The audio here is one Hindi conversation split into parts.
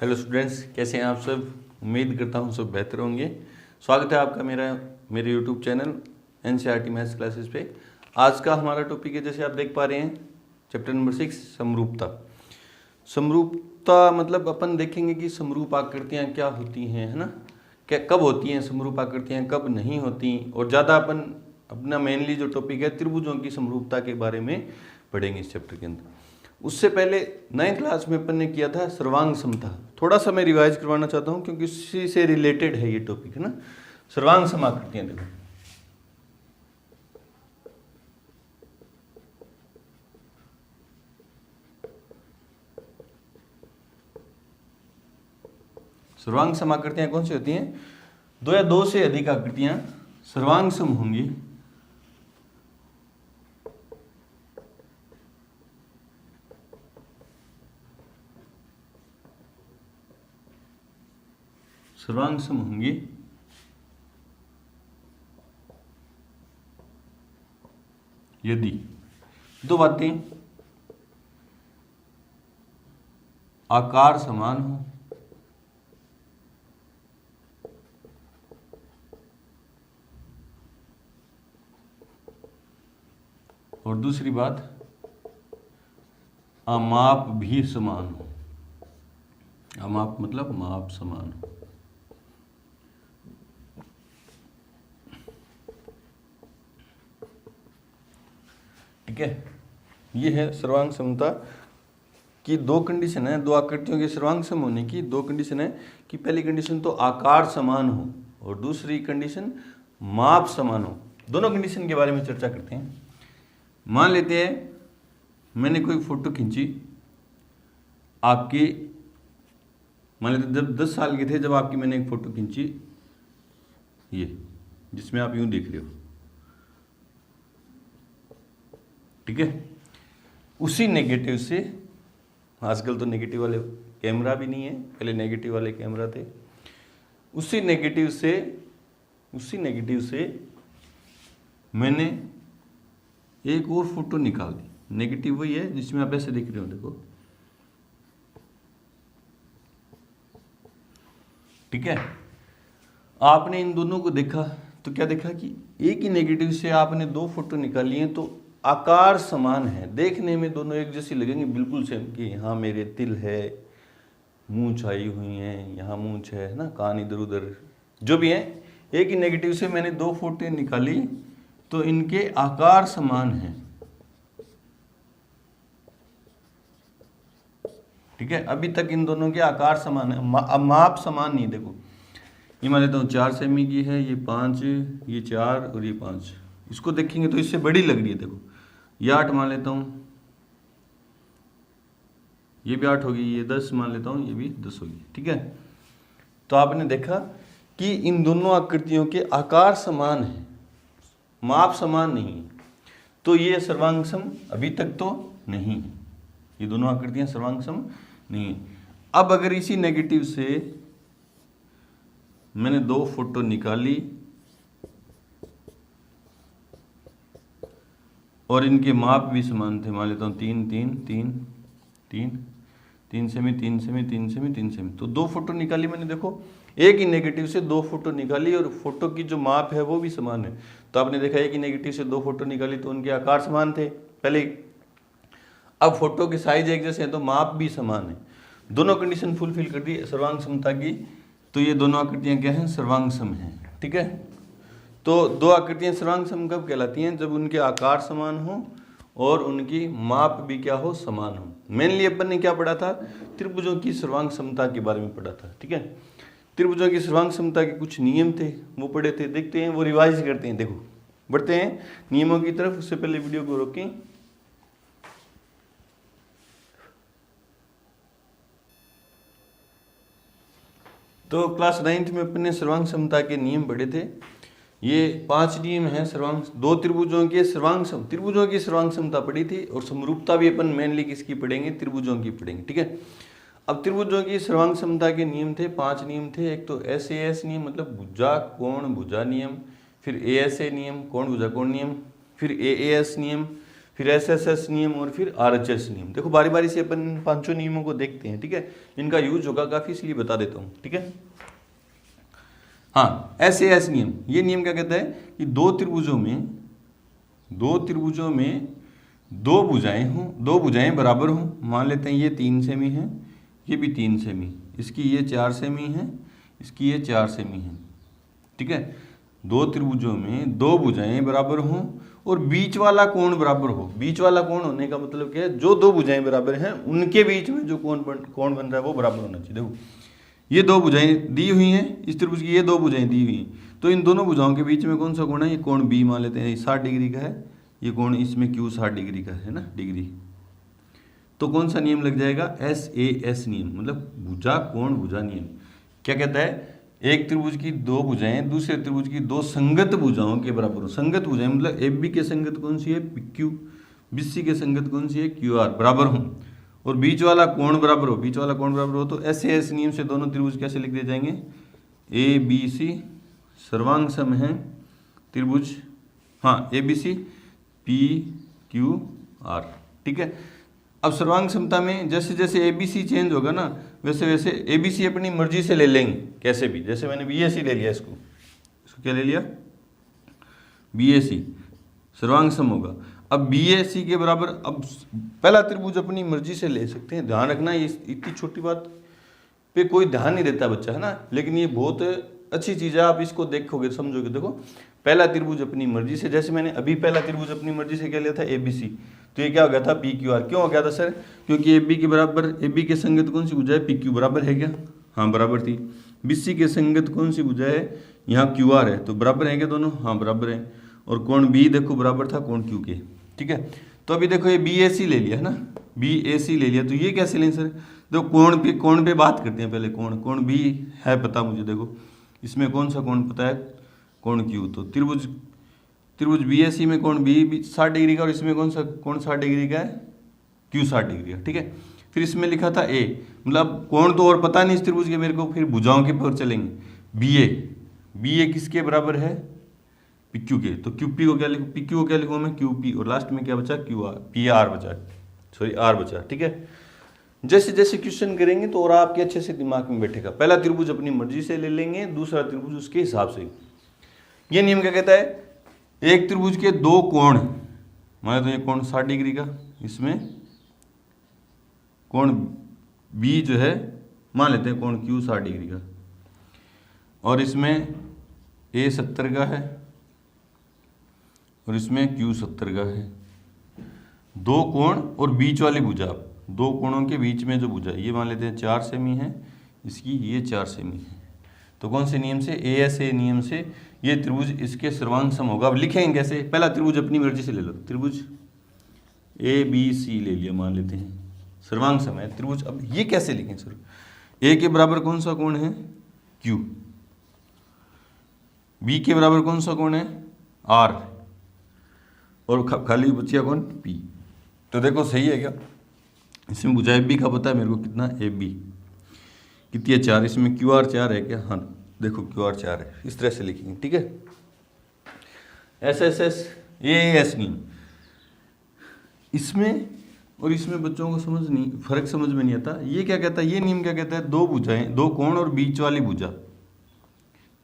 हेलो स्टूडेंट्स, कैसे हैं आप सब। उम्मीद करता हूँ सब बेहतर होंगे। स्वागत है आपका मेरे YouTube channel NCERT maths classes पे। आज का हमारा टॉपिक है, जैसे आप देख पा रहे हैं, चैप्टर नंबर 6 समरूपता। समरूपता मतलब अपन देखेंगे कि समरूप आकृतियाँ क्या होती हैं, है ना, क्या कब होती हैं समरूप आकृतियाँ, कब नहीं होती। और ज़्यादा अपन अपना मेनली जो टॉपिक है त्रिभुजों की समरूपता के बारे में पढ़ेंगे इस चैप्टर के अंदर। उससे पहले 9th क्लास में अपन ने किया था सर्वांग समता। थोड़ा सा मैं रिवाइज करवाना चाहता हूँ क्योंकि उसी से रिलेटेड है ये टॉपिक, है ना। सर्वांग समाकृतियां देखो, सर्वांग समाकृतियां कौन सी होती हैं? दो या दो से अधिक आकृतियां सर्वांग सम होंगी सर्वांग सम होंगी यदि दो बातें आकार समान हो और दूसरी बात अमाप भी समान हो। अमाप मतलब माप समान हो। ठीक है, ये है सर्वांग समता की दो कंडीशन है। दो आकृतियों के सर्वांग सम होने की दो कंडीशन है कि पहली कंडीशन तो आकार समान हो और दूसरी कंडीशन माप समान हो। दोनों कंडीशन के बारे में चर्चा करते हैं। मान लेते हैं मैंने कोई फोटो खींची आपकी, मान लेते जब 10 साल के थे, जब आपकी मैंने एक फोटो खींची, ये जिसमें आप यूं देख रहे हो, ठीक है। उसी नेगेटिव से, आजकल तो नेगेटिव वाले कैमरा भी नहीं है, पहले नेगेटिव वाले कैमरा थे, उसी नेगेटिव से मैंने एक और फोटो निकाल दी। नेगेटिव वही है जिसमें आप ऐसे देख रहे हो, देखो, ठीक है। आपने इन दोनों को देखा तो क्या देखा कि एक ही नेगेटिव से आपने दो फोटो निकाली हैं तो आकार समान है, देखने में दोनों एक जैसी लगेंगी, बिल्कुल सेम, कि यहाँ मेरे तिल है, मूंछ आई हुई है, यहाँ मूंछ है ना, कान इधर उधर जो भी है। एक ही नेगेटिव से मैंने दो फोटो निकाली तो इनके आकार समान है, ठीक है। अभी तक इन दोनों के आकार समान है, अब माप समान नहीं। देखो, ये मान लेता हूँ 4 सेमी की है, ये 5, ये 4 और ये 5। इसको देखेंगे तो इससे बड़ी लग रही है। देखो, ये 8 मान लेता हूँ, ये भी 8 होगी, ये 10 मान लेता हूँ, ये भी 10 होगी, ठीक है। तो आपने देखा कि इन दोनों आकृतियों के आकार समान है, माप समान नहीं है, तो ये सर्वांग सम अभी तक तो नहीं है। ये दोनों आकृतियां सर्वांग सम नहीं है। अब अगर इसी नेगेटिव से मैंने दो फोटो निकाली और इनके माप भी समान थे, मान लेता हूँ 3 3 3 3 3 सेमी 3 सेमी 3 सेमी 3 सेमी, तो दो फोटो निकाली मैंने। देखो, एक ही नेगेटिव से दो फोटो निकाली और फोटो की जो माप है वो भी समान है। तो आपने देखा एक ही नेगेटिव से दो फोटो निकाली तो उनके आकार समान थे पहले। अब फोटो के साइज एक जैसे हैं तो माप भी समान है। दोनों कंडीशन फुलफिल कर दी सर्वांग समता की, तो ये दोनों आकृतियां क्या हैं? सर्वांग सम हैं, ठीक है। तो दो आकृतियां सर्वांग सम कब कहलाती हैं? जब उनके आकार समान हो और उनकी माप भी क्या हो? समान हो। मेनली अपन ने क्या पढ़ा था? त्रिभुजों की सर्वांग समता के बारे में पढ़ा था, ठीक है। त्रिभुजों की सर्वांग समता के कुछ नियम थे, वो पढ़े थे। देखते हैं, वो रिवाइज करते हैं। देखो, बढ़ते हैं नियमों की तरफ। उससे पहले वीडियो को रोकें। तो क्लास 9th में अपन ने सर्वांग समता के नियम पढ़े थे। ये 5 नियम हैं सर्वांग, दो त्रिभुजों के सर्वांग सम, त्रिभुजों की सर्वांग समता पढ़ी थी, और समरूपता भी अपन मेनली किसकी पढ़ेंगे? त्रिभुजों की पढ़ेंगे, ठीक है। अब त्रिभुजों की सर्वांग समता के नियम थे, 5 नियम थे। एक तो SAS नियम मतलब भुजा कोण भुजा नियम, फिर ASA नियम कोण भुजा कोण नियम, फिर AAS नियम, फिर SSS नियम और फिर RHS नियम। देखो बारी बारी से अपन पांचों नियमों को देखते हैं, ठीक है। इनका यूज होगा काफी, इसलिए बता देता हूँ, ठीक है। हाँ, SAS नियम, ये नियम क्या कहता है कि दो त्रिभुजों में दो भुजाएं बराबर हों। मान लेते हैं ये 3 सेमी है, ये भी 3 सेमी, इसकी ये 4 सेमी है, इसकी ये 4 सेमी है, ठीक है। दो त्रिभुजों में दो भुजाएं बराबर हों और बीच वाला कोण बराबर हो। बीच वाला कोण होने का मतलब क्या है, जो दो भुजाएं बराबर हैं उनके बीच में जो कोण बन रहा है वो बराबर होना चाहिए। देखो ये दो भुजाएं दी हुई हैं, इस त्रिभुज की ये दो भुजाएं दी हुई हैं, तो इन दोनों भुजाओं के बीच में कौन सा कोण है, ये कोण B मान लेते हैं, ये 60 डिग्री का है, ये कोण इसमें Q 60 डिग्री का है ना, डिग्री। तो कौन सा नियम लग जाएगा, SAS नियम, मतलब भुजा कोण भुजा नियम। क्या कहता है, एक त्रिभुज की दो भुजाएं दूसरे त्रिभुज की दो संगत भुजाओं के बराबर हो। संगत भुजाएं मतलब AB के संगत कौन सी है, PQ, BC के संगत कौन सी है, QR, बराबर हो और बीच वाला कोण बराबर हो। बीच वाला कोण बराबर हो तो SAS नियम से दोनों त्रिभुज कैसे लिख दिए जाएंगे, ABC सर्वांग सम है त्रिभुज, हाँ ABC PQR, ठीक है। अब सर्वांग समता में जैसे जैसे ABC चेंज होगा ना, वैसे वैसे ABC अपनी मर्जी से ले लेंगे कैसे भी। जैसे मैंने BAC ले लिया, इसको क्या ले लिया, BAC सर्वांग सम होगा। अब BAC के बराबर अब पहला त्रिभुज अपनी मर्जी से ले सकते हैं। ध्यान रखना, ये इतनी छोटी बात पे कोई ध्यान नहीं देता बच्चा, है ना, लेकिन ये बहुत अच्छी चीज़ है, आप इसको देखोगे समझोगे। देखो पहला त्रिभुज अपनी मर्जी से, जैसे मैंने अभी पहला त्रिभुज अपनी मर्जी से क्या लिया था, ABC, तो ये क्या हो गया था, PQR। क्यों हो गया था सर, क्योंकि AB के बराबर, AB के संगत कौन सी भुजा है, PQ, बराबर है क्या, हाँ बराबर थी। BC के संगत कौन सी भुजा है, यहाँ QR है, तो बराबर है क्या दोनों, हाँ बराबर है। और कोण B देखो बराबर था कोण Q के, ठीक है। तो अभी देखो ये BAC ले लिया है ना, BAC ले लिया, तो ये कैसे लें सर, देखो कोण पे बात करते हैं पहले। कोण B है पता मुझे, देखो इसमें कौन सा कोण पता है, कोण Q। तो त्रिभुज BAC में कोण B 60 डिग्री का और इसमें कौन सा कोण 60 डिग्री का है, Q 60 डिग्री का, ठीक है। फिर इसमें लिखा था A, मतलब कोण तो और पता नहीं इस त्रिभुज के मेरे को, फिर भुजाओं के पर चलेंगे। BA किसके बराबर है, PQ के, तो QP को क्या लिखूँ, PQ को क्या लिखूँ मैं, QP, और लास्ट में क्या बचा, PR बचा, सॉरी R बचा, ठीक है। जैसे जैसे क्वेश्चन करेंगे तो और आपके अच्छे से दिमाग में बैठेगा। पहला त्रिभुज अपनी मर्जी से ले लेंगे, दूसरा त्रिभुज उसके हिसाब से। ये नियम क्या कहता है, एक त्रिभुज के दो कोण, मान तो ये कोण 60 डिग्री का, इसमें कोण B जो है मान लेते हैं कोण Q 60 डिग्री का, और इसमें A 70 का है और इसमें Q 70 का है। दो कोण और बीच वाली भुजा, दो कोणों के बीच में जो भुजा, ये मान लेते हैं 4 सेमी है, इसकी ये 4 सेमी है। तो कौन से नियम से, ASA नियम से ये त्रिभुज इसके सर्वांग सम होगा। अब लिखेंगे कैसे, पहला त्रिभुज अपनी मर्जी से ले लो, त्रिभुज ABC ले लिया, मान लेते हैं सर्वांग सम है त्रिभुज। अब ये कैसे लिखें सर, A के बराबर कौन सा कोण है, Q, B के बराबर कौन सा कोण है, R, और खाली बचिया कौन, P। तो देखो सही है क्या, इसमें भुजा AB का पता है मेरे को कितना, AB कितनी है, 4, इसमें QR 4 है क्या, हाँ देखो QR 4 है, इस तरह से लिखेंगे, ठीक है। SSS AAS नियम, इसमें और इसमें बच्चों को फर्क समझ में नहीं आता। ये क्या कहता है, ये नियम क्या कहता है, दो भुजाएं, दो कोण और बीच वाली भुजा,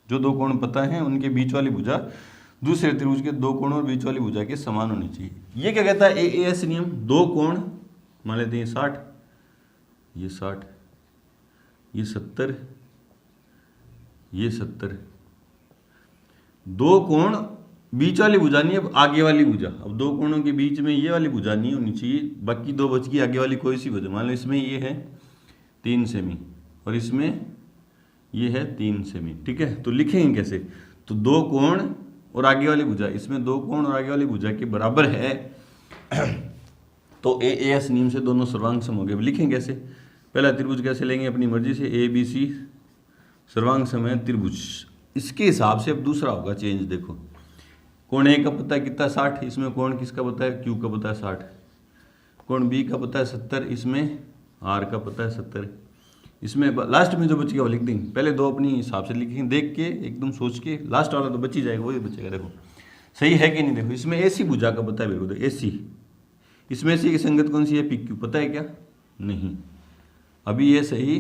जो दो कोण पता है उनके बीच वाली भुजा दूसरे त्रिभुज के दो कोण और बीच वाली भुजा के समान होनी चाहिए। ये क्या कहता है, AAS नियम, दो कोण मान लेते हैं 60, ये 60, ये 70, ये 70, दो कोण बीच वाली भुजा नहीं, अब आगे वाली भुजा। अब दो कोणों के बीच में ये वाली भुजा नहीं होनी चाहिए, बाकी दो बच गई आगे वाली कोई सी भुजा। मान लो इसमें ये है 3 सेमी और इसमें ये है 3 सेमी, ठीक है। तो लिखेंगे कैसे, तो दो कोण और आगे वाली भुजा, इसमें दो कोण और आगे वाली भुजा के बराबर है, तो AAS नियम से दोनों सर्वांग सम हो गए। लिखेंगे कैसे, पहला त्रिभुज कैसे लेंगे, अपनी मर्जी से, ABC सर्वांग सम है त्रिभुज, इसके हिसाब से अब दूसरा होगा चेंज। देखो कोण A का पता है कितना, 60, इसमें कोण किसका पता है, Q का पता है 60, कोण B का पता है 70, इसमें R का पता है 70, इसमें लास्ट में जो बच गया वो लिख देंगे। पहले दो अपनी हिसाब से लिखेंगे, देख के एकदम सोच के, लास्ट वाला तो बच ही जाएगा, वही बचेगा। देखो सही है कि नहीं, देखो इसमें AC भुजा का पता है मेरे को, AC इसमें से ये संगत कौन सी है? P Q. पता है क्या? नहीं, अभी ये सही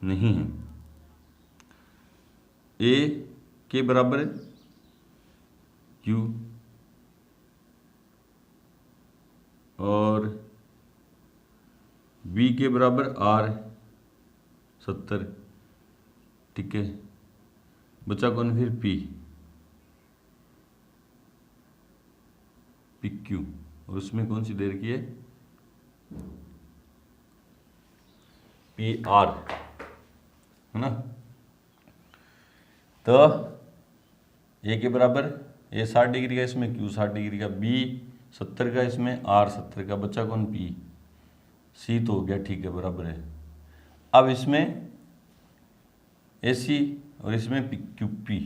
नहीं है। ए के बराबर है क्यू और बी के बराबर आर 70, ठीक है। बचा कौन फिर? पी, पी क्यू, और उसमें कौन सी दे रखी है? पी आर, है ना। तो ए के बराबर ए 60 डिग्री का, इसमें क्यू 60 डिग्री का, बी 70 का, इसमें आर 70 का, बच्चा कौन? पी। सी तो हो गया, ठीक है, बराबर है। अब इसमें ए सी और इसमें पी क्यू पी,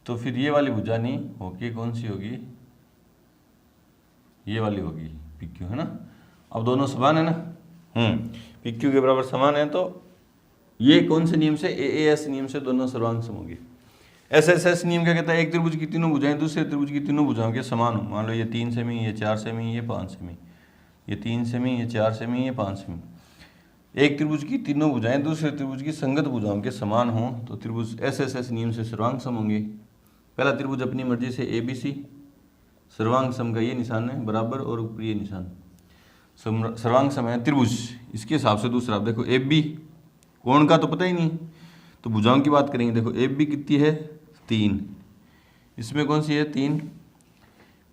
तो फिर ये वाली भुजा नहीं होगी, कौन सी होगी? ये वाली होगी, पी क्यू, है ना। अब दोनों समान है ना, पी क्यू के बराबर समान है, तो ये कौन से नियम से? ए एस नियम से दोनों सर्वांग सम होगी। एस एस एस नियम क्या कहता है? एक त्रिभुज की तीनों भुजाएं दूसरे त्रिभुज की तीनों भुजाओं के समान हो। मान लो ये 3 सेमी, ये 4 सेमी, ये 5 सेमी, ये 3 सेमी, ये 4 सेमी, ये 5 सेमी। एक त्रिभुज की तीनों भुजाएं दूसरे त्रिभुज की संगत भुजाओं के समान हो तो त्रिभुज एस एस एस नियम से सर्वांग सम होंगे। पहला त्रिभुज अपनी मर्जी से ए बी सी, सर्वांग सम का ये निशान है बराबर और ऊपर ये निशान, सर्वांग सम है त्रिभुज। इसके हिसाब से दूसरा आप देखो, ए बी कोण का तो पता ही नहीं, तो भुजाओं की बात करेंगे। देखो ए बी कितनी है? 3, इसमें कौन सी है? 3,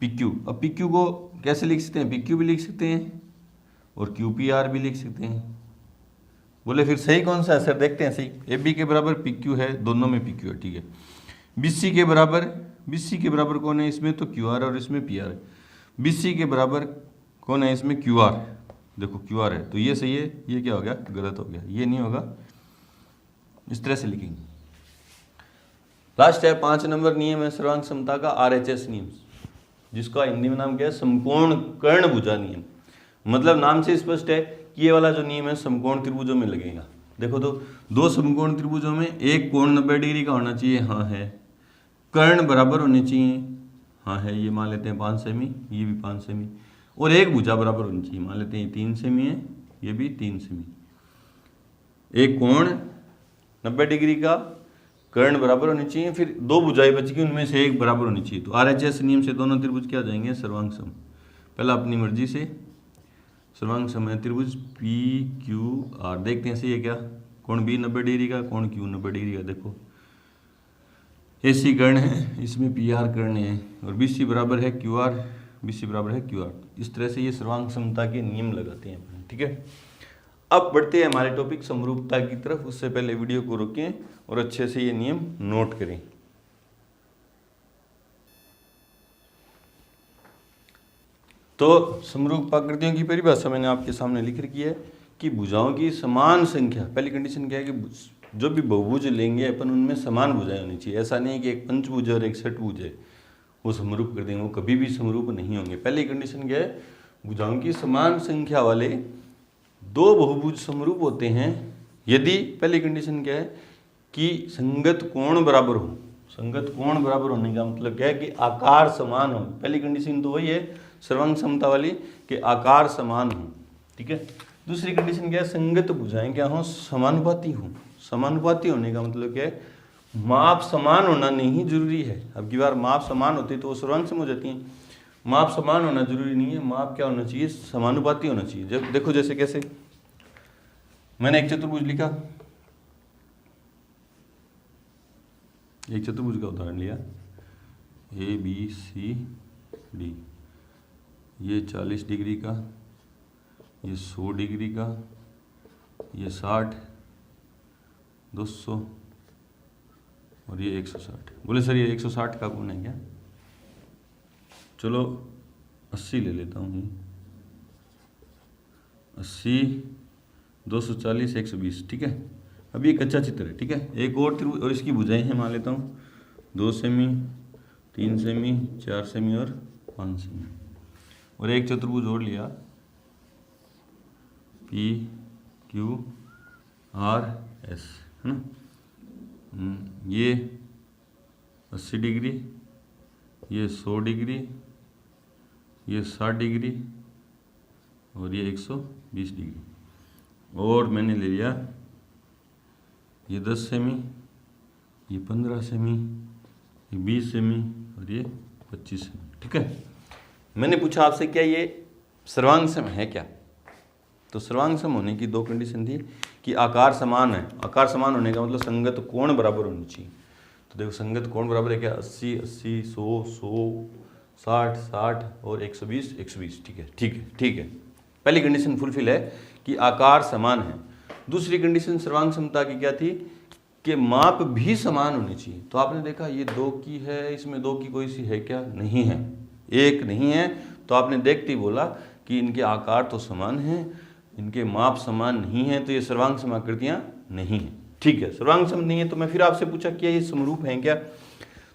पी क्यू। अब पी क्यू को कैसे लिख सकते हैं? पी क्यू भी लिख सकते हैं और क्यू पी आर भी लिख सकते हैं। बोले फिर सही कौन सा है सर? देखते हैं सही। ए बी के बराबर पी क्यू है, दोनों में पी क्यू है, ठीक है। बी सी के बराबर कौन है? इसमें तो क्यू आर और इसमें पी आर है। बी सी के बराबर कौन है? इसमें क्यू आर, देखो क्यू आर है, तो ये सही है। ये क्या हो गया? गलत हो गया, ये नहीं होगा। इस तरह से लिखेंगे। लास्ट है 5 नंबर नियम है सर्वांग समता का, RHS नियम, जिसका हिंदी में नाम क्या है? समकोण कर्ण भुजा नियम। मतलब नाम से स्पष्ट है कि ये वाला जो नियम है समकोण त्रिभुजों में लगेगा। देखो तो दो समकोण त्रिभुजों में एक कोण 90 डिग्री का होना चाहिए, हाँ है। कर्ण बराबर होने चाहिए, हाँ है। ये मान लेते हैं 5 सेमी, ये भी 5 सेमी, और एक भुजा बराबर होनी चाहिए, मान लेते हैं 3 सेमी है, ये भी 3 सेमी। एक कोण 90 डिग्री का, कर्ण बराबर होनी चाहिए, फिर दो भुजाएं बच गई, उनमें से एक बराबर होनी चाहिए। तो RHS नियम से दोनों त्रिभुज क्या हो जाएंगे? सर्वांग सम। पहला अपनी मर्जी से सर्वांग सम है त्रिभुज पी क्यू आर। देखते हैं सही है क्या? कोण बी 90 डिग्री का, कोण क्यू 90 डिग्री का। देखो AC कर्ण है, इसमें PR कर्ण है, और BC बराबर है QR, BC बराबर है QR। इस तरह से ये सर्वांग समता के नियम लगाते हैं, ठीक है। अब बढ़ते हैं हमारे टॉपिक समरूपता की तरफ। उससे पहले वीडियो को रोकें और अच्छे से ये नियम नोट करें। तो समरूप आकृतियों की परिभाषा मैंने आपके सामने लिख रखी है कि भुजाओं की समान संख्या। पहली कंडीशन क्या है कि जो भी बहुभुज लेंगे अपन, उनमें समान भुजाएं होनी चाहिए। ऐसा नहीं कि एक पंचभुज और एक षटभुज है वो समरूप कर देंगे, वो कभी भी समरूप नहीं होंगे। पहली कंडीशन क्या है? भुजाओं की समान संख्या वाले दो बहुभुज समरूप होते हैं यदि, पहली कंडीशन क्या है कि संगत कोण बराबर हो। संगत कोण बराबर होने का मतलब क्या है कि आकार समान हो। पहली कंडीशन तो वही है सर्वांग समता वाली, कि आकार समान हो, ठीक है। दूसरी कंडीशन क्या है? संगत भुजाएं क्या हो? समानुपाती हो। समानुपाती होने का मतलब क्या है? माप समान होना नहीं जरूरी है। अब की बार माप समान होती तो वो सर्वांग सम हो जाती हैं। माप समान होना जरूरी नहीं है, माप क्या होना चाहिए? समानुपाती होना चाहिए। जब देखो जैसे कैसे मैंने एक चतुर्भुज लिखा, एक चतुर्भुज का उदाहरण लिया, ABCD, ये 40 डिग्री का, ये 100 डिग्री का, ये 60, 200 और ये 160। बोले सर ये 160 का कोण है क्या? चलो 80 ले लेता हूँ। 80, 240, 120, ठीक है। अब ये कच्चा चित्र है, ठीक है। एक और त्रिभुज और इसकी भुजाएं हैं, मान लेता हूँ 2 सेमी, 3 सेमी, 4 सेमी और 5 सेमी। और एक चतुर्भुज और लिया, PQRS, है ना। ये 80 डिग्री, ये 100 डिग्री, ये 60 डिग्री और ये 120 डिग्री, और मैंने ले लिया ये 10 सेमी, ये 15 सेमी, ये 20 सेमी और ये 25 सेमी। ठीक है, मैंने पूछा आपसे क्या ये सर्वांग सम है क्या? तो सर्वांग सम होने की दो कंडीशन थी कि आकार समान है। आकार समान होने का मतलब संगत कोण बराबर होनी चाहिए। तो देखो संगत कोण बराबर है क्या? 80 80, 100 100, 60 60 और 120 120। ठीक है, ठीक है, ठीक है। पहली कंडीशन फुलफिल है कि आकार समान है। दूसरी कंडीशन सर्वांग समता की क्या थी कि माप भी समान होनी चाहिए। तो आपने देखा ये 2 की है, इसमें 2 की कोई सी है क्या? नहीं है, एक नहीं है। तो आपने देखते ही बोला कि इनके आकार तो समान हैं, इनके माप समान नहीं है, तो ये सर्वांग समाकृतियां नहीं है। ठीक है, सर्वांग सम नहीं है। तो मैं फिर आपसे पूछा क्या ये समरूप हैं क्या?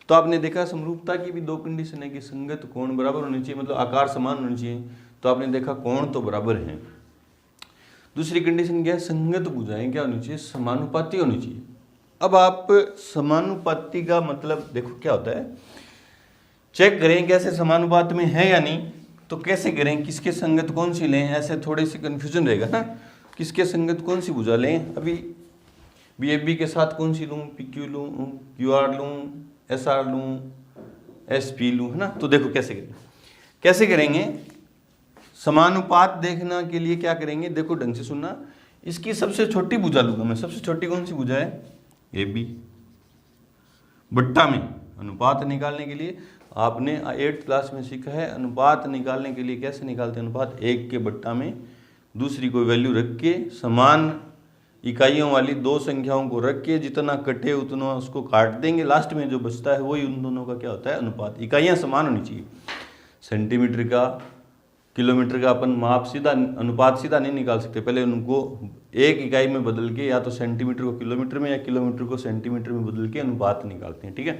तो आपने देखा समरूपता की भी दो कंडीशन है कि संगत कोण बराबर होनी चाहिए, मतलब आकार समान होनी चाहिए। तो आपने देखा कोण तो बराबर है। दूसरी कंडीशन क्या है? संगत भुजाएं क्या होनी चाहिए? समानुपाती होनी चाहिए। अब आप समानुपाती का मतलब देखो क्या होता है, चेक करें कैसे समानुपात में है या नहीं। तो कैसे करें, किसके संगत कौन सी लें, ऐसे थोड़ी सी कंफ्यूजन रहेगा ना, किसके संगत कौन सी भुजा लें। अभी BFB के साथ कौन सी लूँ, PQ लूँ, QR लूँ, SR लूँ, SP लूँ, है ना। तो देखो कैसे करें, कैसे करेंगे समानुपात देखना के लिए क्या करेंगे, देखो ढंग से सुनना। इसकी सबसे छोटी भुजा लूँगा मैं। सबसे छोटी कौन सी भुजा है? AB। बट्टा में अनुपात निकालने के लिए आपने 8th क्लास में सीखा है, अनुपात निकालने के लिए कैसे निकालते हैं अनुपात? 1 के बट्टा में दूसरी कोई वैल्यू रख के समान इकाइयों वाली दो संख्याओं को रख के जितना कटे उतना उसको काट देंगे, लास्ट में जो बचता है वही उन दोनों का क्या होता है? अनुपात। इकाइयाँ समान होनी चाहिए। सेंटीमीटर का किलोमीटर का अपन माप सीधा अनुपात सीधा नहीं निकाल सकते, पहले उनको एक इकाई में बदल के या तो सेंटीमीटर को किलोमीटर में या किलोमीटर को सेंटीमीटर में बदल के अनुपात निकालते हैं। ठीक है,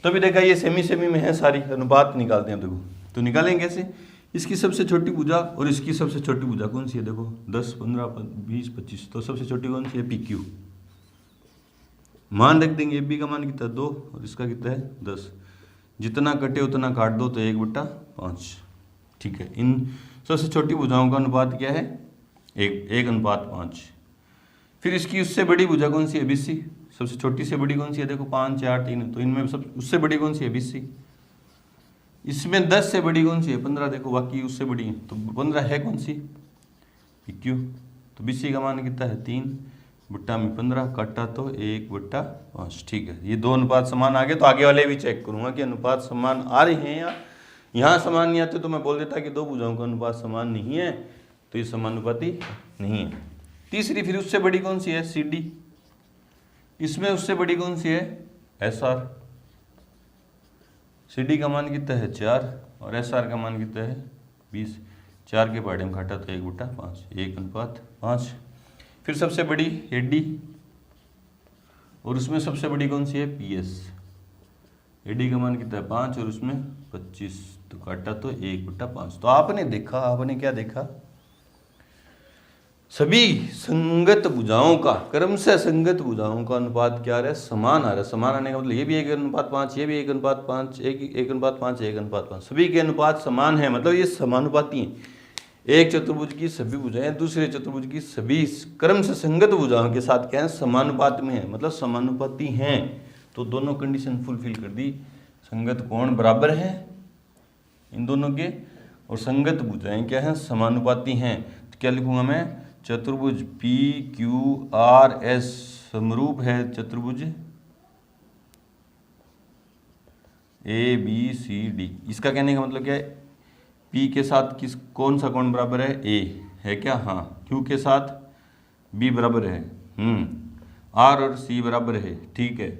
तो अभी देखा ये सेमी सेमी में है सारी, अनुपात निकालते हैं। देखो तो निकालेंगे कैसे, इसकी सबसे छोटी भुजा और इसकी सबसे छोटी भुजा कौन सी है? देखो 10 15 20 25, तो सबसे छोटी कौन सी है? PQ। मान रख देंगे, AB का मान कितना 2 और इसका कितना है 10। जितना कटे उतना काट दो तो 1/5। ठीक है, इन सबसे छोटी भुजाओं का अनुपात क्या है? 1:5। फिर इसकी उससे बड़ी भुजा कौन सी है? BC। सबसे छोटी से बड़ी कौन सी है? देखो 5 4 3, तो इनमें सब उससे बड़ी कौन सी है? BC। इसमें 10 से बड़ी कौन सी है? 15। देखो बाकी उससे बड़ी है, तो 15 है कौन सी? PQ। तो BC का मान कितना है? 3 बट्टा में 15 काटा तो 1/5। ठीक है, ये दो अनुपात समान आ गए। तो आगे वाले भी चेक करूंगा कि अनुपात समान आ रहे हैं या यहाँ समान नहीं आते, तो मैं बोल देता कि दो भुजाओं का अनुपात समान नहीं है, तो ये समानुपाती नहीं है। तीसरी फिर उससे बड़ी कौन सी है? CD। इसमें उससे बड़ी कौन सी है? SR। CD का मान कितना है? 4 और SR का मान कितना है? 20। 4 के पहाड़े में घाटा तो 1/5, 1:5। फिर सबसे बड़ी AD और उसमें सबसे बड़ी कौन सी है? PS। AD का मान कितना है? 5 और उसमें 25, तो काटा तो 1/5। तो आपने देखा, आपने क्या देखा? सभी संगत भुजाओं का, क्रमशः संगत भुजाओं का अनुपात क्या आ रहा है? समान आ रहा है। समान आने का मतलब ये भी 1:5, ये भी 1:5, 1:5, 1:5, सभी के अनुपात समान है, मतलब ये समानुपाती हैं। एक चतुर्भुज की सभी भुजाएं दूसरे चतुर्भुज की सभी क्रमशः संगत भुजाओं के साथ क्या है? समानुपात में है, मतलब समानुपाती हैं। तो दोनों कंडीशन फुलफिल कर दी। संगत कोण बराबर है इन दोनों के, और संगत भुजाएं क्या है? समानुपाती हैं। तो क्या लिखूंगा मैं? चतुर्भुज PQRS समरूप है चतुर्भुज ABCD। इसका कहने का मतलब क्या है? P के साथ कौन सा कोण बराबर है? A है क्या? हाँ। Q के साथ B बराबर है, R और C बराबर है, ठीक है,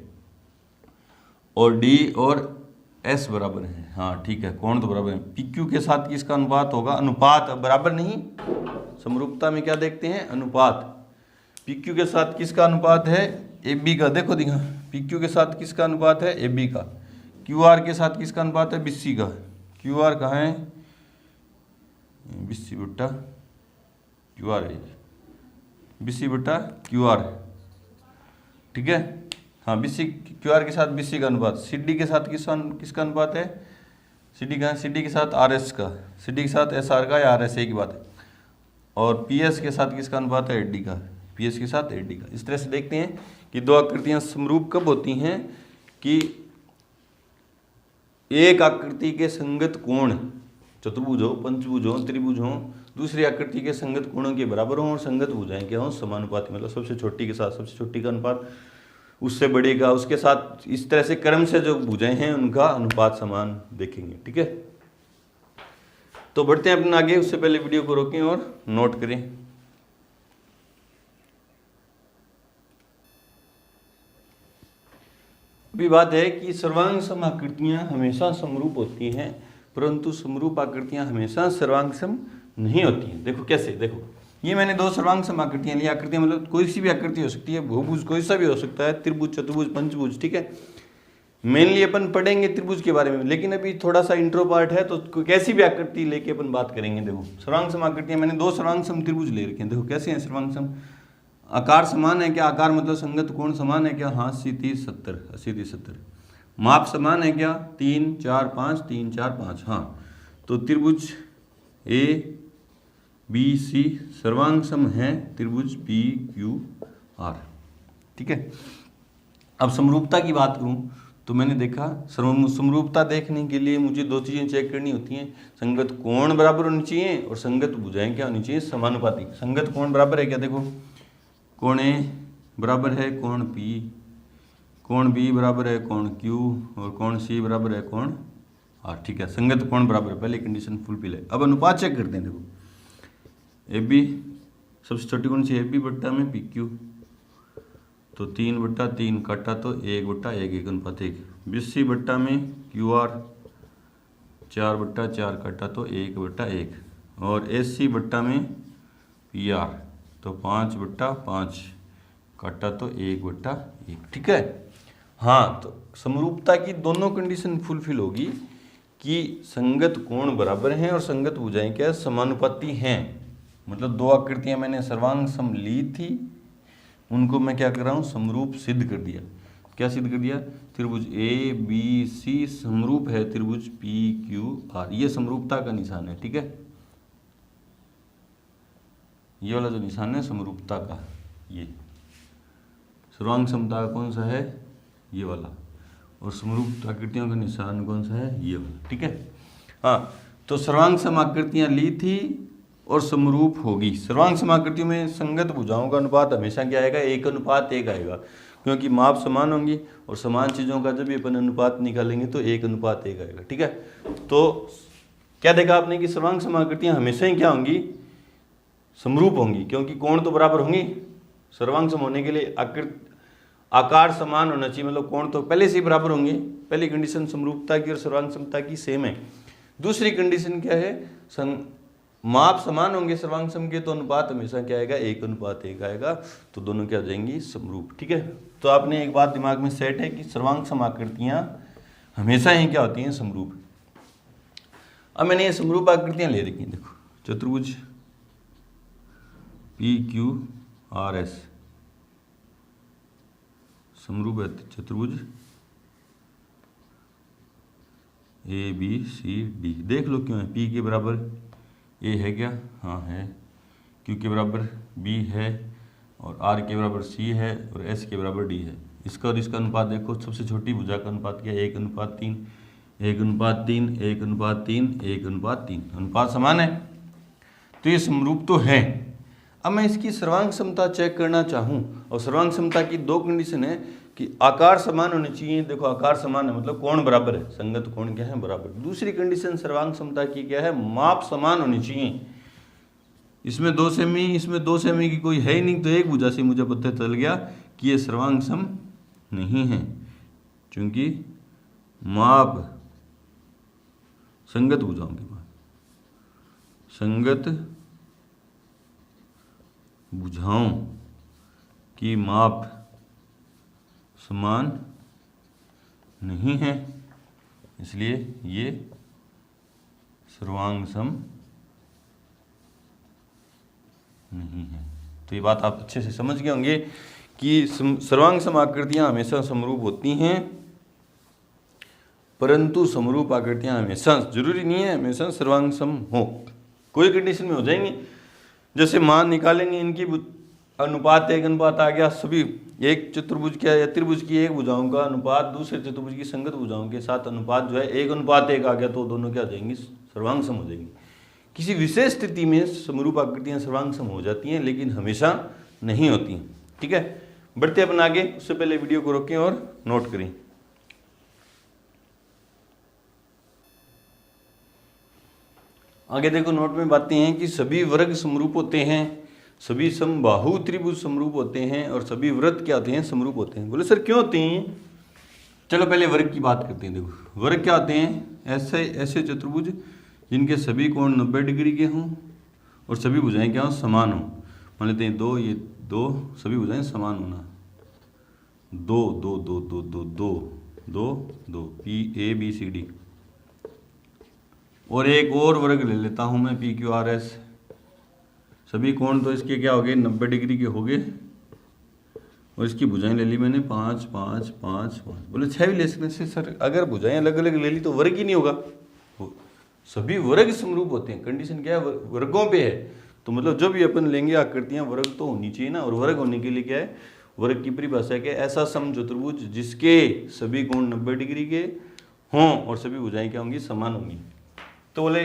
और D और S बराबर है, हाँ ठीक है, कोण तो बराबर है। PQ के साथ किसका अनुपात होगा? अनुपात, बराबर नहीं। समरूपता में क्या देखते हैं? अनुपात। PQ के साथ किसका अनुपात है? AB का। देखो दिखा, PQ के साथ किसका अनुपात है? AB का। QR के साथ किसका अनुपात है? BC का। QR कहाँ है? BC/QR है, BC/QR है, ठीक है। हाँ, BC QR के साथ BC का अनुपात। CD के साथ किसका अनुपात है? CD का, CD के साथ RS का, CD के साथ SR का या RS, एक ही बात है। और PS के साथ किसका अनुपात है? AD का, PS के साथ AD का। इस तरह से देखते हैं कि दो आकृतियां समरूप कब होती हैं कि एक आकृति के संगत कोण चतुर्भुज हो, पंचभुज हो, त्रिभुज हो, दूसरी आकृति के संगत कोणों के बराबर हों और संगत भुजाएं क्या हों? समानुपाती, मतलब सबसे छोटी के साथ सबसे छोटी का अनुपात उससे बड़ी का उसके साथ, इस तरह से क्रम से जो भुजाएं हैं उनका अनुपात समान देखेंगे। ठीक है, तो बढ़ते हैं अपना आगे। उससे पहले वीडियो को रोकें और नोट करें। अभी बात है कि सर्वांग सम आकृतियां हमेशा समरूप होती हैं, परंतु समरूप आकृतियां हमेशा सर्वांग सम नहीं होती हैं। देखो कैसे, देखो ये मैंने दो सर्वांग सम आकृतियां ली। आकृतियां मतलब कोई सी भी आकृति हो सकती है, बहुभुज कोई सा भी हो सकता है, त्रिभुज, चतुर्भुज, पंचभुज। ठीक है, मेनली अपन पढ़ेंगे त्रिभुज के बारे में, लेकिन अभी थोड़ा सा इंट्रो पार्ट है तो कैसी भी आकृति लेके अपन बात करेंगे। देखो सर्वांग सम आकृतियां, मैंने दो सर्वांग सम त्रिभुज ले रखे हैं। देखो कैसे हैं सर्वांग सम? आकार समान है क्या? आकार मतलब संगत कोण समान है क्या? हाँ, 80 30 70, 80 30 70। माप समान है क्या? 3 4 5, 3 4 5। हाँ, तो त्रिभुज ABC सर्वांग सम है त्रिभुज PQR। ठीक है, अब समरूपता की बात करूं तो मैंने देखा समरूपता देखने के लिए मुझे दो चीज़ें चेक करनी होती हैं। संगत कोण बराबर होनी चाहिए और संगत भुजाएं क्या होनी चाहिए? समानुपाती। संगत कोण बराबर है क्या? देखो कोण A बराबर है कोण P, कोण B बराबर है कोण Q और कोण C बराबर है कोण R। ठीक है, संगत कोण बराबर है, पहले कंडीशन फुलफिल है। अब अनुपात चेक करते हैं। देखो AB सबसे छोटी कौन सी? AB बट्टा में PQ, तो 3/3 काटा तो 1/1, 1 अनुपात 1। BC बट्टा में QR 4/4 काटा तो 1/1 और AC बट्टा में PR तो 5/5 काटा तो 1/1। ठीक है, हाँ, तो समरूपता की दोनों कंडीशन फुलफिल होगी कि संगत कोण बराबर हैं और संगत भुजाएं क्या? समानुपाती हैं। मतलब दो आकृतियां मैंने सर्वांग सम ली थी, उनको मैं क्या कर रहा हूँ? समरूप सिद्ध कर दिया। क्या सिद्ध कर दिया? त्रिभुज ABC समरूप है त्रिभुज PQR। ये समरूपता का निशान है। ठीक है, ये वाला जो निशान है समरूपता का, ये सर्वांग समता का कौन सा है? ये वाला। और समरूप आकृतियों का निशान कौन सा है? ये वाला। ठीक है, हाँ, तो सर्वांग सम आकृतियां ली थी और समरूप होगी। सर्वांग सम आकृतियों में संगत भुजाओं का अनुपात हमेशा क्या आएगा? 1:1 आएगा, क्योंकि माप समान होंगी और समान चीज़ों का जब भी अपन अनुपात निकालेंगे तो 1:1 आएगा। ठीक है, तो क्या देखा आपने कि सर्वांग सम आकृतियां हमेशा ही क्या होंगी? समरूप होंगी, क्योंकि कोण तो बराबर होंगी। सर्वांग सम होने के लिए आकार समान होना चाहिए, मतलब कोण तो पहले से ही बराबर होंगे। पहली कंडीशन समरूपता की और सर्वांग समता की सेम है। दूसरी कंडीशन क्या है? माप समान होंगे सर्वांग सम के, तो अनुपात हमेशा क्या आएगा? 1:1 आएगा, तो दोनों क्या हो जाएंगी? समरूप। ठीक है, तो आपने एक बात दिमाग में सेट है कि सर्वांग सम आकृतियां हमेशा ही क्या होती हैं? समरूप। अब मैंने ये समरूप आकृतियां ले रखी हैं। देखो चतुर्भुज PQRS समरूप है चतुर्भुज ABCD। देख लो क्यों है? P के बराबर A है क्या? हाँ है। Q के बराबर B है और R के बराबर C है और S के बराबर D है। इसका और इसका अनुपात देखो, सबसे छोटी भुजा का अनुपात क्या है? 1:3, 1:3, 1:3, 1:3। अनुपात समान है, तो ये समरूप तो है। अब मैं इसकी सर्वांग समता चेक करना चाहूँ, और सर्वांग समता की दो कंडीशन है कि आकार समान होने चाहिए। देखो आकार समान है मतलब कोण बराबर है, संगत कोण क्या है? बराबर। दूसरी कंडीशन सर्वांग समता की क्या है? माप समान होनी चाहिए। इसमें 2 सेमी, इसमें 2 सेमी की कोई है ही नहीं, तो एक भुजा से मुझे पता चल गया कि ये सर्वांग सम नहीं है, क्योंकि माप संगत भुजाओं के बाद संगत भुजाओं की माप समान नहीं है, इसलिए ये सर्वांग सम नहीं है। तो ये बात आप अच्छे से समझ गए होंगे कि सर्वांग सम आकृतियां हमेशा समरूप होती हैं, परंतु समरूप आकृतियां हमेशा, जरूरी नहीं है हमेशा सर्वांग सम हो, कोई कंडीशन में हो जाएंगी। जैसे मान निकालेंगे, इनकी अनुपात 1 आ गया, सभी एक चतुर्भुज क्या या त्रिभुज की एक भुजाओं का अनुपात दूसरे चतुर्भुज की संगत भुजाओं के साथ अनुपात जो है 1:1 आ गया, तो दोनों क्या हो जाएंगी, सर्वांग सम हो जाएंगी। किसी विशेष स्थिति में समरूप आकृतियां सर्वांग सम हो जाती हैं, लेकिन हमेशा नहीं होती हैं। ठीक है, बढ़ते अपन आगे, उससे पहले वीडियो को रोकें और नोट करें। आगे देखो, नोट में बातें हैं कि सभी वर्ग समरूप होते हैं, सभी समबाहु त्रिभुज समरूप होते हैं और सभी वृत्त क्या होते हैं, समरूप होते हैं। बोले सर क्यों होते हैं? चलो पहले वर्ग की बात करते हैं। देखो वर्ग क्या होते हैं, ऐसे चतुर्भुज जिनके सभी कोण 90 डिग्री के हों और सभी भुजाएं क्या हो, समान हो। मान लेते हैं 2, ये 2, सभी भुजाएं समान होना, 2 2 2 2 2 2 2 2 PABCD। और एक और वर्ग ले लेता हूं मैं PQRS, सभी कोण तो इसके क्या हो गए, 90 डिग्री के हो गए, और इसकी भुजाएं ले ली मैंने 5 5 5 5। बोले 6 भी ले सकते हैं सर, अगर भुजाएं अलग अलग ले ली तो वर्ग ही नहीं होगा। सभी वर्ग समरूप होते हैं, कंडीशन क्या है, वर्गों पे है, तो मतलब जो भी अपन लेंगे आकृतियां वर्ग तो होनी चाहिए ना। और वर्ग होने के लिए क्या है, वर्ग की परिभाषा क्या है, ऐसा सम चतुर्भुज जिसके सभी कोण 90 डिग्री के हों और सभी भुजाएं क्या होंगी, समान होंगी। तो बोले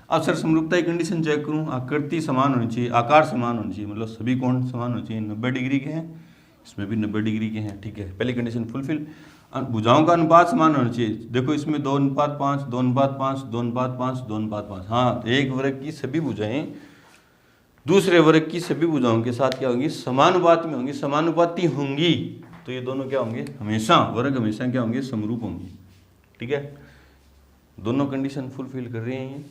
अब सर समरूपता की कंडीशन चेक करूं, आकृति समान होनी चाहिए, आकार समान होनी चाहिए, मतलब सभी कोण समान होने चाहिए, 90 डिग्री के हैं, इसमें भी 90 डिग्री के हैं। ठीक है, पहली कंडीशन फुलफिल। भुजाओं का अनुपात समान होना चाहिए। देखो इसमें 2:5 2:5 2:5 2:5। हाँ, एक वर्ग की सभी भुजाएं दूसरे वर्ग की सभी भुजाओं के साथ क्या होंगी, समानुपात में होंगी, समानुपाती होंगी। तो ये दोनों क्या होंगे, हमेशा वर्ग हमेशा क्या होंगे, समरूप होंगे। ठीक है, दोनों कंडीशन फुलफिल कर रहे हैं।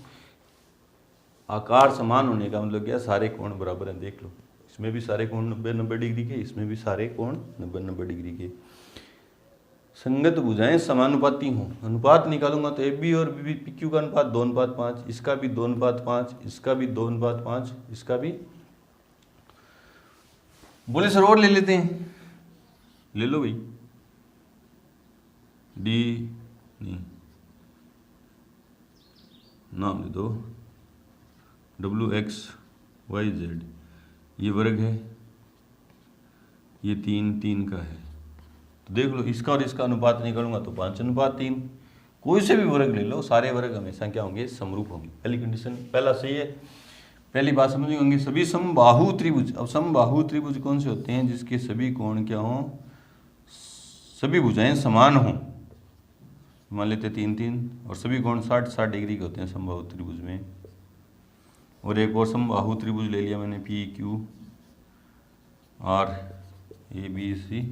आकार समान होने का मतलब क्या, सारे कोण बराबर हैं। देख लो, इसमें भी सारे कोण 90 डिग्री के, इसमें भी सारे कोण 90 डिग्री के। संगत भुजाएं समानुपाती हों, अनुपात निकालूंगा तो AB और PQ का अनुपात 2:5, इसका भी 2:5, इसका भी 2:5, इसका भी। बोले सर और ले लेते हैं, ले लो भाई, D नहीं, नाम दे दो WXYZ, ये वर्ग है, ये 3 का है। तो देख लो इसका और इसका अनुपात निकालूंगा तो 5:3। कोई से भी वर्ग ले लो, सारे वर्ग हमेशा क्या होंगे, समरूप होंगे। पहली कंडीशन, पहला सही है, पहली बात समझ होंगे। सभी समबाहु त्रिभुज, अब समबाहु त्रिभुज कौन से होते हैं, जिसके सभी कोण क्या हों, सभी भुजाएं समान हों। मान लेते 3 और सभी कोण 60 डिग्री के होते हैं समबाहु त्रिभुज में। और एक और समबाहु त्रिभुज ले लिया मैंने, PQR ABC,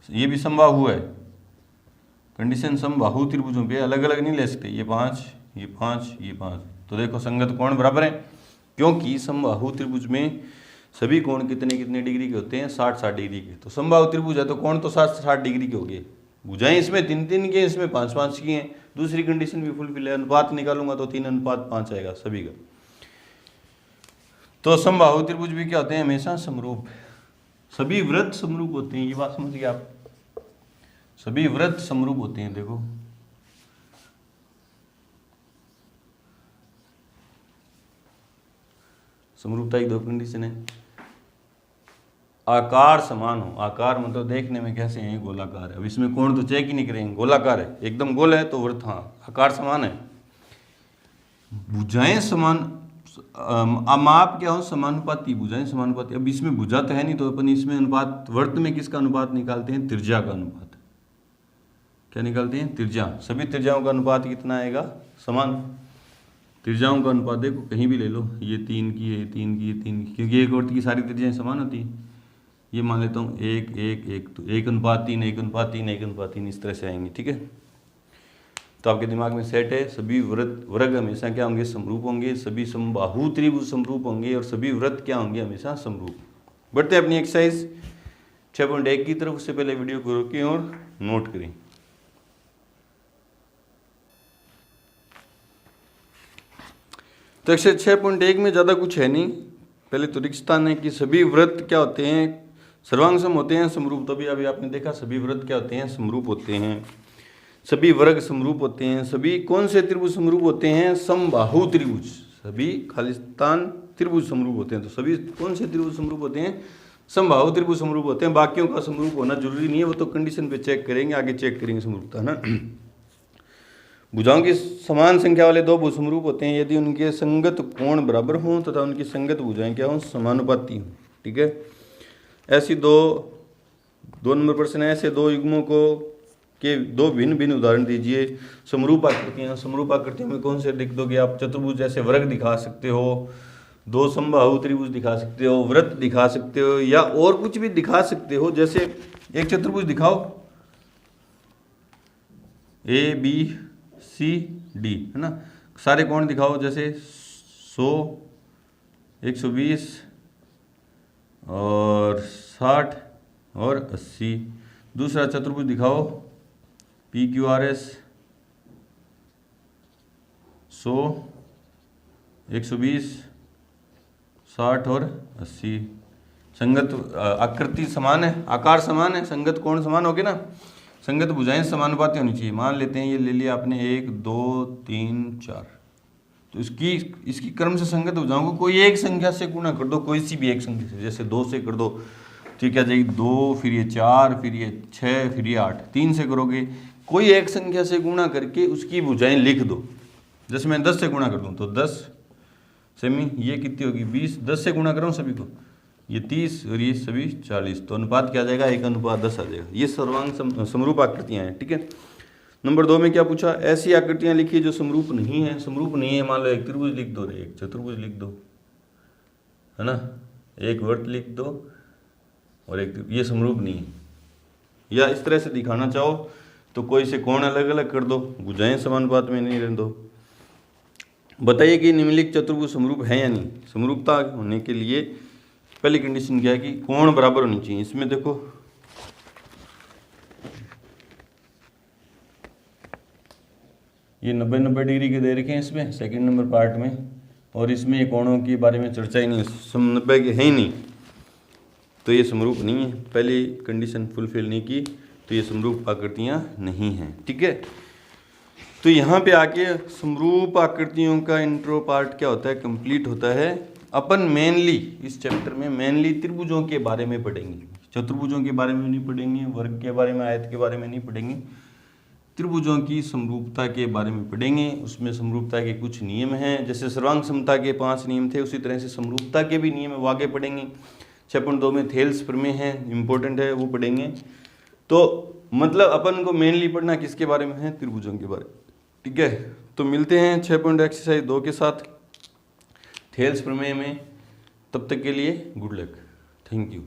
ये भी समबाहु है। कंडीशन समबाहु त्रिभुजों पे अलग अलग नहीं ले सकते, ये 5 ये 5 ये 5। तो देखो संगत कोण बराबर है, क्योंकि समबाहु त्रिभुज में सभी कोण कितने कितने डिग्री के होते हैं, 60 डिग्री के। तो समबाहु त्रिभुज है तो कोण तो 60 डिग्री के हो गए, भुजाएं इसमें 3 की, इसमें 5 की हैं। दूसरी कंडीशन भी फुलफिल है, अनुपात निकालूंगा तो 3:5 आएगा सभी का। तो समबाहु त्रिभुज भी क्या होते हैं, हमेशा समरूप। सभी वृत्त समरूप होते हैं, ये बात समझ गए आप, सभी वृत्त समरूप होते हैं। देखो समरूपता की 2 कंडीशन है, आकार समान हो। आकार मतलब देखने में कैसे है, गोलाकार है। अब इसमें कोण तो चेक ही नहीं करेंगे, गोलाकार है, एकदम गोल है तो वृत्त, हाँ आकार समान है। भुजाएं समान, माप क्या हो, समानुपाती, भुजाएं समानुपाती। अब इसमें भुजा तो है नहीं, तो अपन इसमें अनुपात, वृत्त में किसका अनुपात निकालते हैं, त्रिज्या का अनुपात। क्या निकालते हैं, त्रिज्या। सभी त्रिज्याओं का अनुपात कितना आएगा, समान। त्रिज्याओं का अनुपात देखो कहीं भी ले लो, ये 3 की है, 3 की, 3 की, क्योंकि एक वृत्त की सारी त्रिज्याएं समान होती हैं। ये मान लेता हूँ 1 1 1, तो 1:3 1:3 1:3 इस तरह से आएंगे। ठीक है, तो आपके दिमाग में सेट है। सभी वर्ग हमेशा क्या होंगे, समरूप होंगे। सभी समबाहु त्रिभुज समरूप होंगे और सभी वृत्त क्या होंगे, हमेशा समरूप। बढ़ते हैं अपनी एक्सरसाइज 6.1 की तरफ। उससे पहले वीडियो को रोकें और नोट करें। तो एक्सरसाइज 6.1 में ज़्यादा कुछ है नहीं, पहले तो रिक्तस्थान है कि सभी वृत्त क्या होते हैं, सर्वांग सम होते हैं, समरूप। तभी अभी आपने देखा सभी वृत्त क्या होते हैं, समरूप होते हैं। सभी वर्ग समरूप होते हैं। सभी कौन से त्रिभुज समरूप होते हैं? समबाहु त्रिभुज। सभी खालिस्तान त्रिभुज समरूप होते हैं। तो सभी कौन से त्रिभुज समरूप होते हैं? समबाहु त्रिभुज समरूप होते हैं। बाकियों का समरूप होना जरूरी नहीं है, वो तो कंडीशन पे चेक करेंगे, आगे चेक करेंगे समरूपता, है ना। भुजाओं की समान संख्या वाले दो भुज समरूप होते हैं यदि उनके संगत कोण बराबर हों तथा उनकी संगत भुजाएं क्या हों? समानुपाती हों। ठीक है, ऐसी दो नंबर प्रश्न है, ऐसे दो युग्मों को के दो भिन्न भिन्न उदाहरण दीजिए। समरूप आकृतियां, समरूप आकृतियों में कौन से लिख दोगे आप? चतुर्भुज जैसे वर्ग दिखा सकते हो, दो समबाहु त्रिभुज दिखा सकते हो, वृत्त दिखा सकते हो, या और कुछ भी दिखा सकते हो। जैसे एक चतुर्भुज दिखाओ, ABCD, है ना। सारे कोण दिखाओ, जैसे 100, 120 और 60 और 80। दूसरा चतुर्भुज दिखाओ, PQRS 100, 120, 60 और 80। संगत आकृति समान है, आकार समान है, संगत कोण समान हो गए ना। संगत भुजाएं समानुपाती होनी चाहिए। मान लेते हैं ये ले लिया आपने 1 2 3 4, तो इसकी क्रम से संगत भुजाओं को कोई एक संख्या से गुणा कर दो, कोई सी भी एक संख्या से, जैसे 2 से कर दो, ठीक है जी, 2 फिर ये 4 फिर ये 6 फिर ये 8, 3 से करोगे, कोई एक संख्या से गुणा करके उसकी भुजाएं लिख दो। जैसे मैं 10 से गुणा कर दूँ तो 10 सेमी, ये कितनी होगी 20, 10 से गुणा करूँ सभी को, ये 30 और ये सभी 40, तो अनुपात क्या आ जाएगा? 1:10 आ जाएगा। ये सर्वांग समरूप आकृतियाँ हैं। ठीक है, नंबर 2 में क्या पूछा? ऐसी आकृतियाँ लिखिए जो समरूप नहीं है। समरूप नहीं है, मान लो एक त्रिभुज लिख दो, एक चतुर्भुज लिख दो, है ना, एक वृत्त लिख दो और एक, ये समरूप नहीं है। या इस तरह से दिखाना चाहो तो कोई से कोण अलग अलग कर दो, भुजाएं समानुपात में नहीं रहने दो। बताइए कि निम्नलिखित चतुर्भुज समरूप है या नहीं। समरूपता होने के लिए पहली कंडीशन क्या है कि कोण बराबर होनी चाहिए। इसमें देखो ये 90-90 डिग्री के दे रखे हैं इसमें सेकंड नंबर पार्ट में, और इसमें ये कोणों के बारे में चर्चा ही नहीं, 90 के है ही नहीं, तो ये समरूप नहीं है। पहली कंडीशन फुलफिल नहीं की तो ये समरूप आकृतियाँ नहीं हैं। ठीक है, तो यहाँ पे आके समरूप आकृतियों का इंट्रो पार्ट क्या होता है? कंप्लीट होता है। अपन मेनली इस चैप्टर में मेनली त्रिभुजों के बारे में पढ़ेंगे, चतुर्भुजों के बारे में नहीं पढ़ेंगे, वर्ग के बारे में, आयत के बारे में नहीं पढ़ेंगे, त्रिभुजों की समरूपता के बारे में पढ़ेंगे। उसमें समरूपता के कुछ नियम हैं, जैसे सर्वांग समता के 5 नियम थे, उसी तरह से समरूपता के भी नियम वो आगे पढ़ेंगे। 6.2 में थेल्स प्रमेय है, इंपॉर्टेंट है, वो पढ़ेंगे। तो मतलब अपन को मेनली पढ़ना किसके बारे में है? त्रिभुजों के बारे में। ठीक है, तो मिलते हैं 6 एक्सरसाइज 2 के साथ थेल्स प्रमेय में। तब तक के लिए गुड लक, थैंक यू।